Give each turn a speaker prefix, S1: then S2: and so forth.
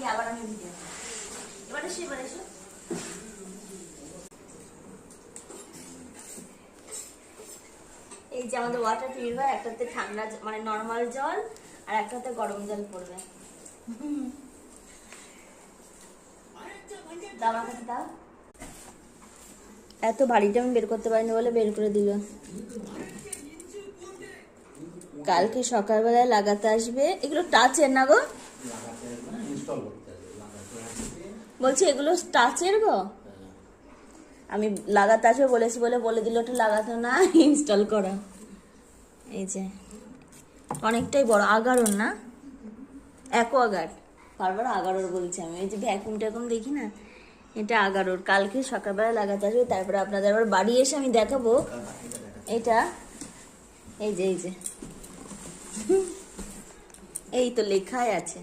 S1: দিয়ে আবার আমি ভিডিও এবারে এসো এই যে আমাদের ওয়াটার পিউরিফায়ার, একটাতে ঠান্ডা মানে নরমাল জল আর একটাতে গরম জল পড়বে। দাও আমার কাছে দাও। এত ভারীটা আমি বের করতে পারিনি বলে বের করে দিল। কালকে সকালবেলায় লাগাতে আসবে। এগুলো টাচের না গো? বলছি এগুলো টাচের গো? আমি লাগাতে আসবে বলেছি বলে বলে দিল ওটা লাগাতে না, ইনস্টল করা। এই যে অনেকটাই বড়, 11 না, অ্যাকোয়াগার্ড। বারবার 11 বলছি আমি। এই যে ভ্যাকুম ট্যাকুম দেখি না, এটা 11। কালকে সকালবেলা লাগাতে আসবে, তারপরে আপনাদের আবার বাড়ি এসে আমি দেখাবো এটা। এই যে এই তো লেখাই আছে।